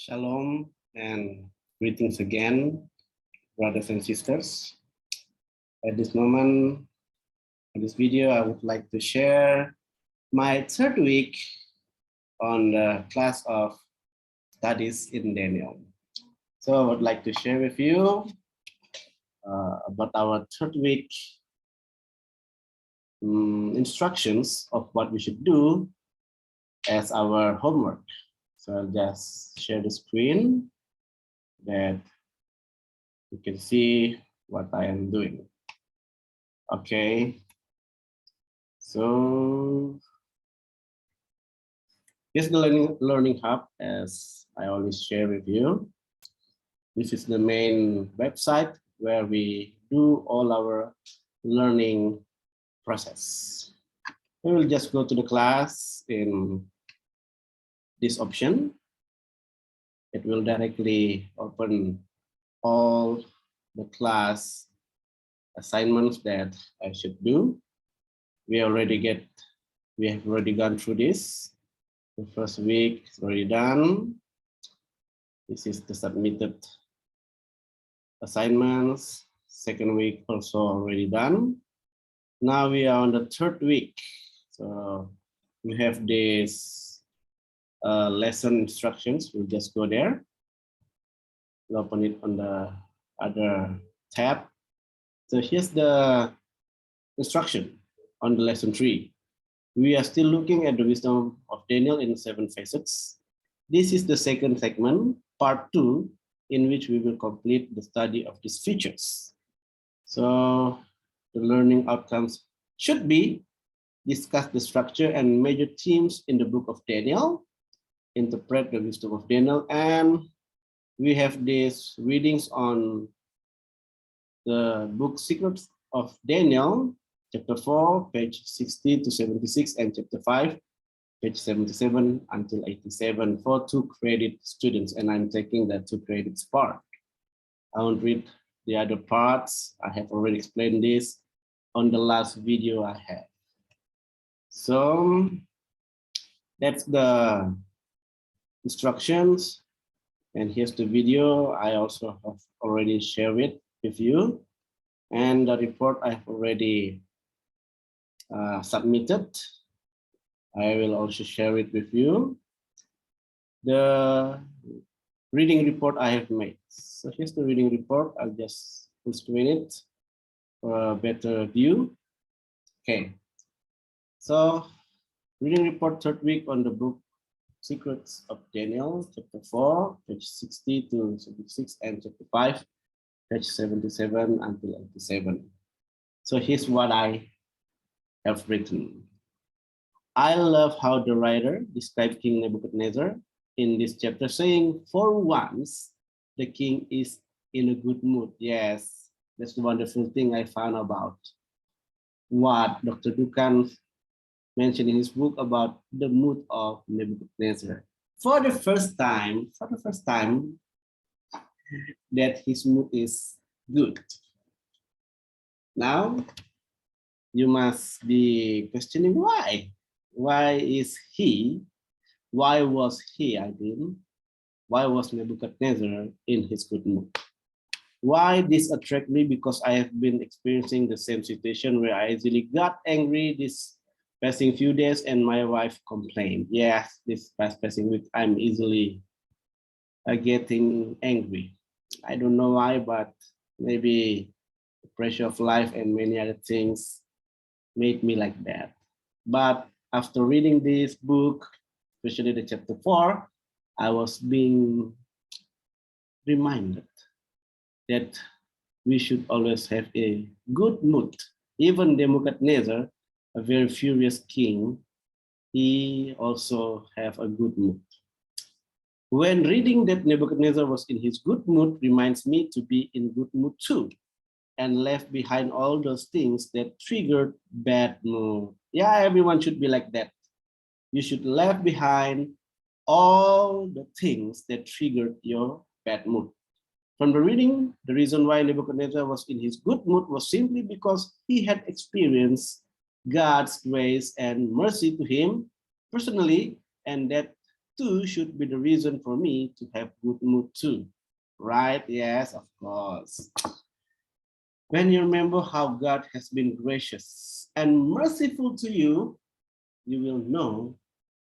Shalom and greetings again, brothers and sisters. At this moment, in this video, I would like to share my third week on the class of studies in Daniel. So I would like to share with you about our third week instructions of what we should do as our homework. So I'll just share the screen that you can see what I am doing. Okay, so here's the learning hub, as I always share with you. This is the main website where we do all our learning process. We will just go to the class in this option. It will directly open all the class assignments that I should do. We have already gone through this. The first week is already done. This is the submitted assignments. Second week also already done. Now we are on the third week. So we have this lesson instructions. We'll just go there. We'll open it on the other tab. So here's the instruction on the lesson 3. We are still looking at the wisdom of Daniel in 7 facets. This is the second segment, part 2, in which we will complete the study of these features. So the learning outcomes should be discuss the structure and major themes in the book of Daniel, interpret the wisdom of Daniel, and we have these readings on the book Secrets of Daniel, chapter 4, page 60 to 76, and chapter 5, page 77 until 87 for 2 credit students, and I'm taking the 2 credits part. I won't read the other parts. I have already explained this on the last video I had. So that's the instructions, and here's the video I also have already shared it with you, and the report I've already submitted. I will also share it with you. The reading report I have made. So here's the reading report. I'll just full screen it for a better view. Okay. So reading report third week on the book Secrets of Daniel, chapter 4, page 60 to 76, and chapter 5, page 77 until 87. So here's what I have written. I love how the writer described King Nebuchadnezzar in this chapter, saying, for once, the king is in a good mood. Yes, that's the wonderful thing I found about what Dr. Dukan mentioned in his book about the mood of Nebuchadnezzar. For the first time that his mood is good. Now, you must be questioning why. Why was Nebuchadnezzar in his good mood? Why this attract me? Because I have been experiencing the same situation where I easily got angry this passing few days, and my wife complained. Yes, this passing week, I'm easily getting angry. I don't know why, but maybe the pressure of life and many other things made me like that. But after reading this book, especially the chapter 4, I was being reminded that we should always have a good mood. Even Nebuchadnezzar, a very furious king, he also have a good mood. When reading that Nebuchadnezzar was in his good mood reminds me to be in good mood too, and left behind all those things that triggered bad mood. Yeah, everyone should be like that. You should leave behind all the things that triggered your bad mood. From the reading, the reason why Nebuchadnezzar was in his good mood was simply because he had experienced God's grace and mercy to him personally, and that too should be the reason for me to have good mood too. Right? Yes, of course. When you remember how God has been gracious and merciful to you, you will know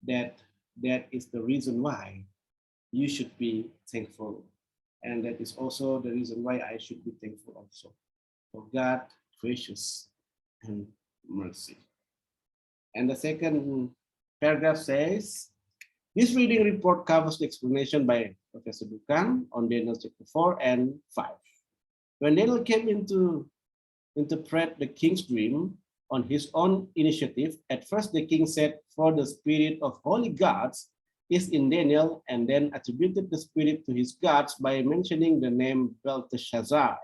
that that is the reason why you should be thankful. And that is also the reason why I should be thankful also for God, gracious and mercy. And the second paragraph says, this reading report covers the explanation by Professor Dukan on Daniel chapter 4 and 5. When Daniel came into interpret the king's dream on his own initiative, at first the king said, for the spirit of holy gods is in Daniel, and then attributed the spirit to his gods by mentioning the name Belteshazzar.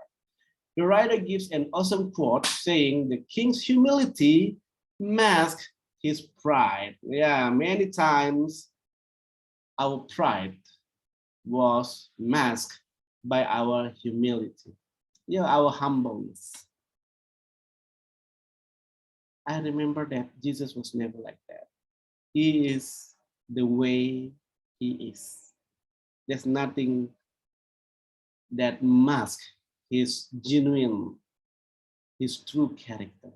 The writer gives an awesome quote saying the king's humility masked his pride. Yeah, many times our pride was masked by our humility, our humbleness. I remember that Jesus was never like that. He is the way he is. There's nothing that masks his genuine, his true character.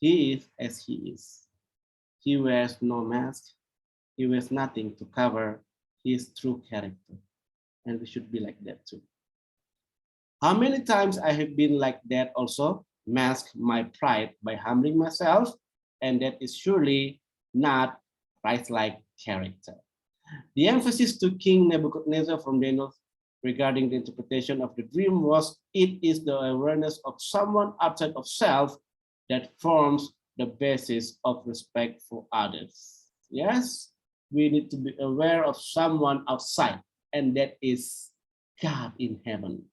He is as he is. He wears no mask. He wears nothing to cover his true character. And we should be like that too. How many times I have been like that also, mask my pride by humbling myself, and that is surely not Christ-like character. The emphasis to King Nebuchadnezzar from Daniel regarding the interpretation of the dream was it is the awareness of someone outside of self that forms the basis of respect for others. Yes, we need to be aware of someone outside, and that is God in heaven.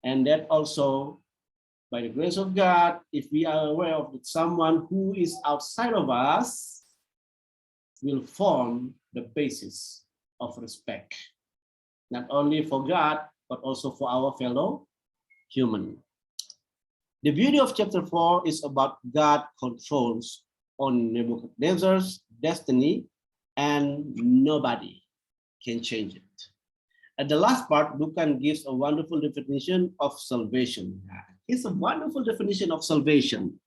And that also, by the grace of God, if we are aware of someone who is outside of us, will form the basis of respect, not only for God, but also for our fellow human. The beauty of chapter 4 is about God controls on Nebuchadnezzar's destiny, and nobody can change it. At the last part, Dukan gives a wonderful definition of salvation. It's a wonderful definition of salvation.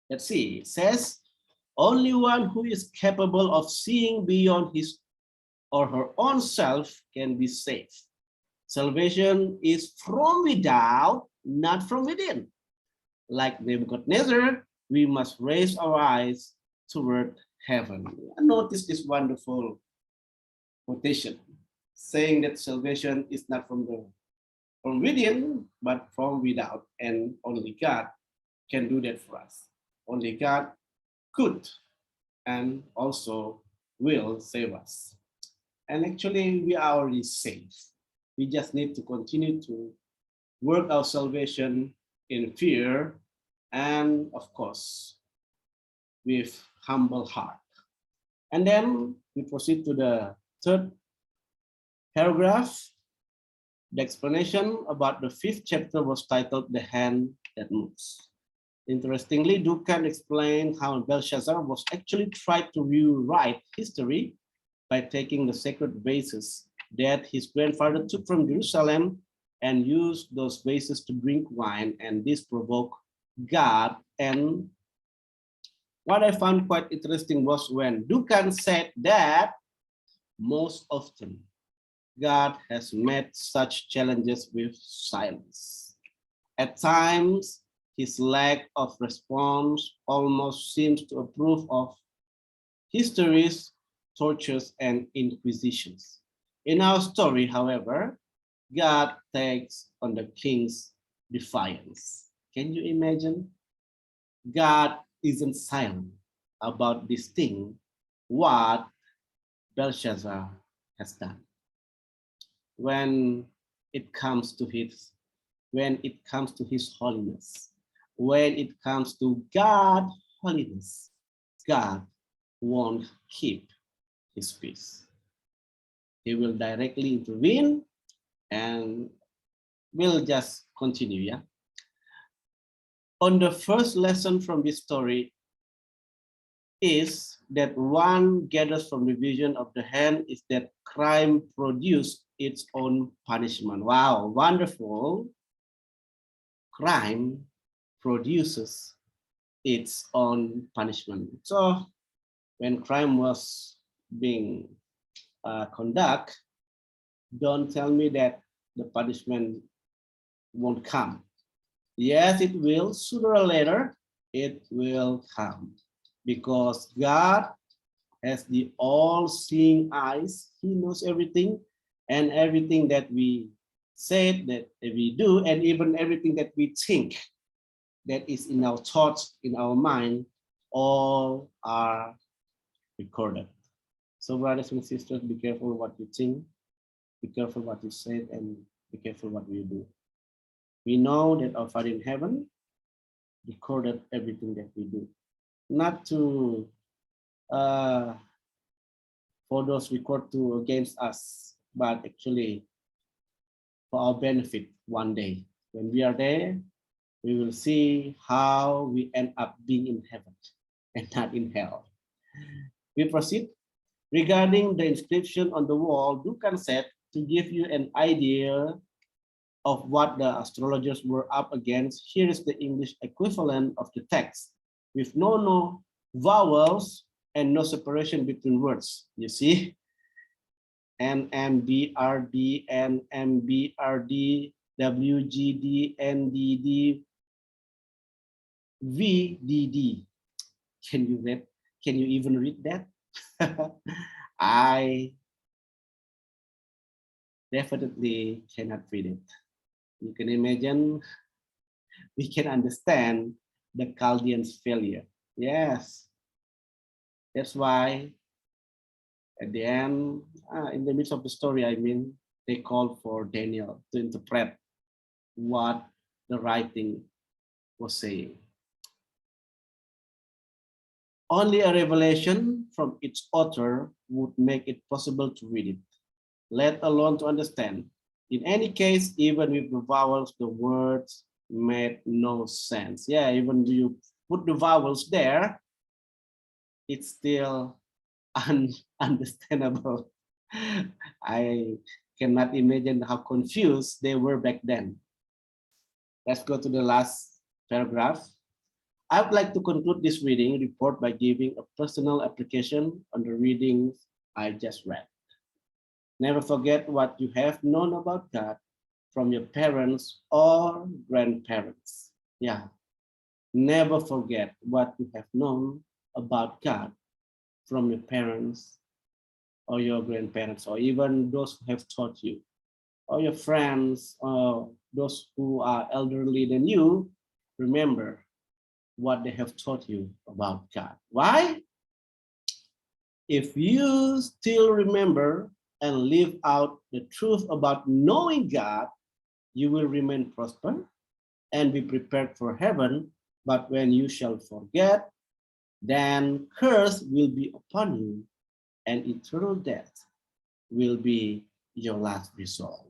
Let's see, it says, only one who is capable of seeing beyond his or her own self can be saved. Salvation is from without, not from within. Like Nebuchadnezzar, we must raise our eyes toward heaven. Notice this wonderful quotation, saying that salvation is not from within, but from without, and only God can do that for us. Only God could and also will save us. And actually, we are already saved. We just need to continue to work our salvation in fear and, of course, with humble heart. And then we proceed to the third paragraph. The explanation about the fifth chapter was titled The Hand That Moves. Interestingly, Dukan explained how Belshazzar was actually tried to rewrite history by taking the sacred vases that his grandfather took from Jerusalem and used those vases to drink wine, and this provoked God. And what I found quite interesting was when Dukan said that most often God has met such challenges with silence. At times, his lack of response almost seems to approve of history's tortures and inquisitions. In our story, however, God takes on the king's defiance. Can you imagine? God isn't silent about this thing, what Belshazzar has done. When it comes to his holiness, when it comes to God's holiness, God won't keep his peace. He will directly intervene and we'll just continue, yeah? On the first lesson from this story is that one gathers from the vision of the hand is that crime produced its own punishment. Wow, wonderful. Crime produces its own punishment. So when crime was being conducted, don't tell me that the punishment won't come. Yes, it will. Sooner or later, it will come. Because God has the all-seeing eyes. He knows everything, and everything that we said, that we do, and even everything that we think that is in our thoughts, in our mind, all are recorded. So brothers and sisters, be careful what you think, be careful what you say, and be careful what you do. We know that our Father in heaven recorded everything that we do. Not to for those record to against us, but actually for our benefit one day. When we are there, we will see how we end up being in heaven and not in hell. We proceed. Regarding the inscription on the wall, Dukan said to give you an idea of what the astrologers were up against, here is the English equivalent of the text with no vowels and no separation between words. You see? NMBRD, NMBRD, WGD, NDD, VDD. Can you read? Can you even read that? I definitely cannot read it. You can imagine, we can understand the Chaldeans' failure. Yes, that's why at the end, in the midst of the story, I mean, they called for Daniel to interpret what the writing was saying. Only a revelation from its author would make it possible to read it, let alone to understand. In any case, even with the vowels, the words made no sense. Yeah, even you put the vowels there, it's still ununderstandable. I cannot imagine how confused they were back then. Let's go to the last paragraph. I would like to conclude this reading report by giving a personal application on the readings I just read. Never forget what you have known about God from your parents or grandparents. Yeah, never forget what you have known about God from your parents or your grandparents, or even those who have taught you, or your friends, or those who are elderly than you. Remember what they have taught you about God. Why? If you still remember and live out the truth about knowing God, you will remain prosperous and be prepared for heaven. But when you shall forget, then curse will be upon you, and eternal death will be your last result.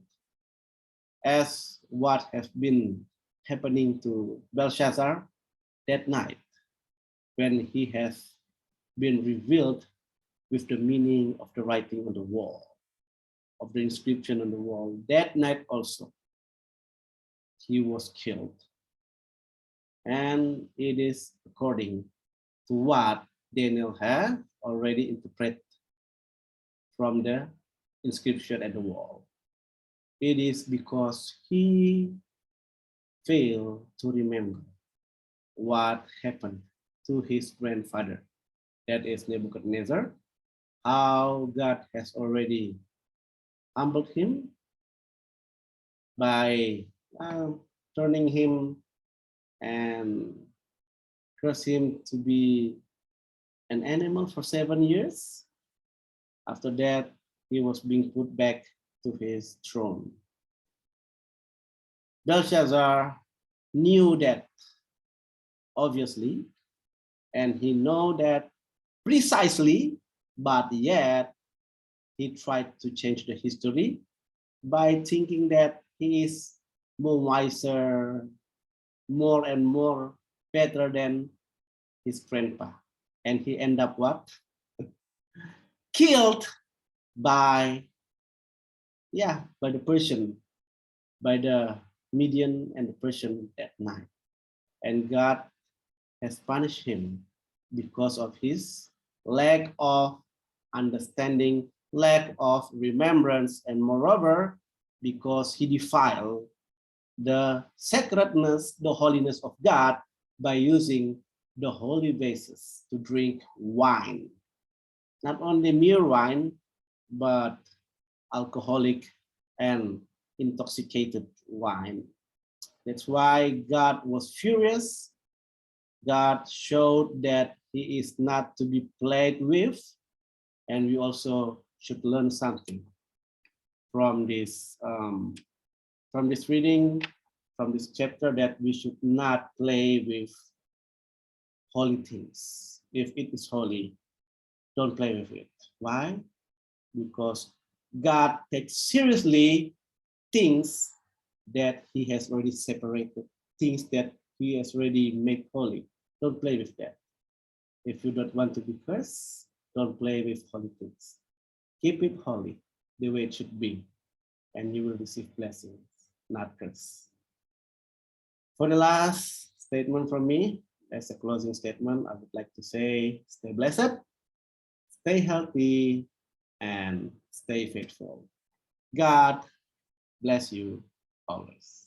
As what has been happening to Belshazzar that night, when he has been revealed with the meaning of the writing on the wall, of the inscription on the wall. That night also, he was killed. And it is according to what Daniel had already interpreted from the inscription at the wall. It is because he failed to remember what happened to his grandfather, that is Nebuchadnezzar, how God has already humbled him by turning him and curse him to be an animal for 7 years. After that, he was being put back to his throne. Belshazzar knew that, obviously, and he knew that precisely, but yet he tried to change the history by thinking that he is more wiser, more and more better than his grandpa. And he ended up what? killed by, by the Persian, by the Median and the Persian at night. And God has punished him because of his lack of understanding, lack of remembrance, and moreover, because he defiled the sacredness, the holiness of God by using the holy vases to drink wine. Not only mere wine, but alcoholic and intoxicated wine. That's why God was furious. God showed that he is not to be played with. And we also should learn something from this reading, from this chapter, that we should not play with holy things. If it is holy, don't play with it. Why? Because God takes seriously things that he has already separated, things that he has already made holy. Don't play with that. If you don't want to be cursed, don't play with holy things. Keep it holy, the way it should be, and you will receive blessings, not curse. For the last statement from me, as a closing statement, I would like to say, stay blessed, stay healthy, and stay faithful. God bless you always.